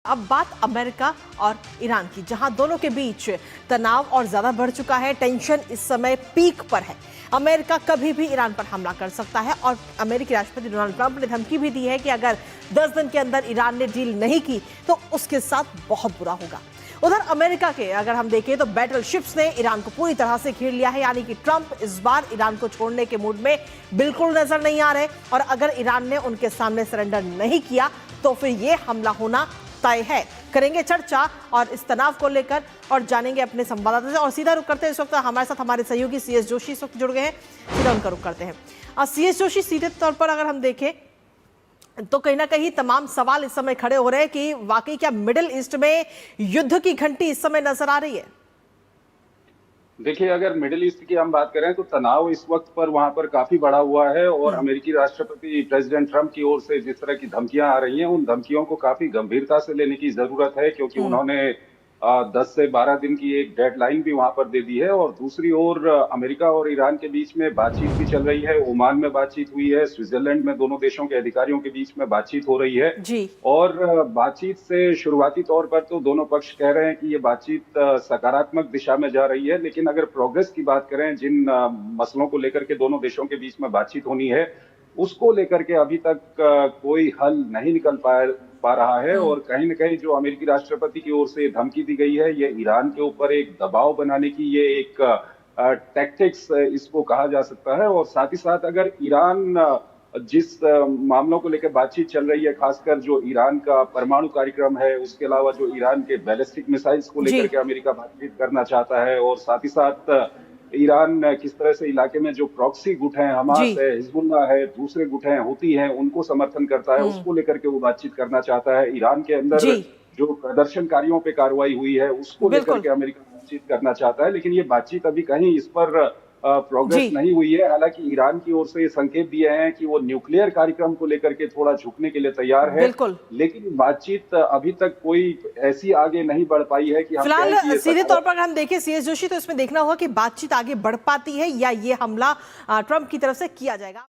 अब बात अमेरिका और ईरान की, जहां दोनों के बीच तनाव और ज्यादा बढ़ चुका है। टेंशन इस समय पीक पर है। अमेरिका कभी भी ईरान पर हमला कर सकता है और अमेरिकी राष्ट्रपति डोनाल्ड ट्रंप ने धमकी भी दी है कि अगर 10 दिन के अंदर ईरान ने डील नहीं की तो उसके साथ बहुत बुरा होगा। उधर अमेरिका के अगर हम देखें तो बैटल शिप्स ने ईरान को पूरी तरह से घेर लिया है, यानी कि ट्रंप इस बार ईरान को छोड़ने के मूड में बिल्कुल नजर नहीं आ रहे और अगर ईरान ने उनके सामने सरेंडर नहीं किया तो फिर यह हमला होना तय है। करेंगे चर्चा और इस तनाव को लेकर और जानेंगे अपने संवाददाता से। और सीधा रुख करते हैं, इस वक्त हमारे साथ हमारे सहयोगी सीएस जोशी इस वक्त जुड़ गए हैं। सीधा उनका रुख करते हैं। सीएस जोशी, सीधे तौर पर अगर हम देखें तो कहीं ना कहीं तमाम सवाल इस समय खड़े हो रहे हैं कि वाकई क्या मिडिल ईस्ट में युद्ध की घंटी इस समय नजर आ रही है? देखिए, अगर मिडिल ईस्ट की हम बात करें तो तनाव इस वक्त पर वहां पर काफी बढ़ा हुआ है और अमेरिकी राष्ट्रपति प्रेसिडेंट ट्रंप की ओर से जिस तरह की धमकियां आ रही हैं, उन धमकियों को काफी गंभीरता से लेने की जरूरत है, क्योंकि उन्होंने 10 से 12 दिन की एक डेडलाइन भी वहां पर दे दी है। और दूसरी ओर अमेरिका और ईरान के बीच में बातचीत भी चल रही है। ओमान में बातचीत हुई है, स्विट्जरलैंड में दोनों देशों के अधिकारियों के बीच में बातचीत हो रही है जी। और बातचीत से शुरुआती तौर पर तो दोनों पक्ष कह रहे हैं कि ये बातचीत सकारात्मक दिशा में जा रही है, लेकिन अगर प्रोग्रेस की बात करें, जिन मसलों को लेकर के दोनों देशों के बीच में बातचीत होनी है, उसको लेकर के अभी तक कोई हल नहीं निकल पा रहा है। और कहीं न कहीं जो अमेरिकी राष्ट्रपति की ओर से धमकी दी गई है, ये ईरान के ऊपर एक दबाव बनाने की ये एक टैक्टिक्स इसको कहा जा सकता है। और साथ ही साथ अगर ईरान जिस मामलों को लेकर बातचीत चल रही है, खासकर जो ईरान का परमाणु कार्यक्रम है, उसके अलावा जो ईरान के बैलिस्टिक मिसाइल्स को लेकर के अमेरिका बातचीत करना चाहता है, और साथ ही साथ ईरान किस तरह से इलाके में जो प्रॉक्सी गुट हैं, हमास है, हिजबुल्लाह है, दूसरे गुट हैं, हुती हैं, उनको समर्थन करता है, उसको लेकर के वो बातचीत करना चाहता है। ईरान के अंदर जो प्रदर्शनकारियों पे कार्रवाई हुई है, उसको लेकर के अमेरिका बातचीत करना चाहता है, लेकिन ये बातचीत अभी कहीं इस पर प्रोग्रेस नहीं हुई है। हालांकि ईरान की ओर से ये संकेत दिए हैं कि वो न्यूक्लियर कार्यक्रम को लेकर के थोड़ा झुकने के लिए तैयार है, लेकिन बातचीत अभी तक कोई ऐसी आगे नहीं बढ़ पाई है कि फिलहाल सीधे तौर पर हम देखें सीएस जोशी, तो इसमें देखना होगा कि बातचीत आगे बढ़ पाती है या ये हमला ट्रंप की तरफ से किया जाएगा।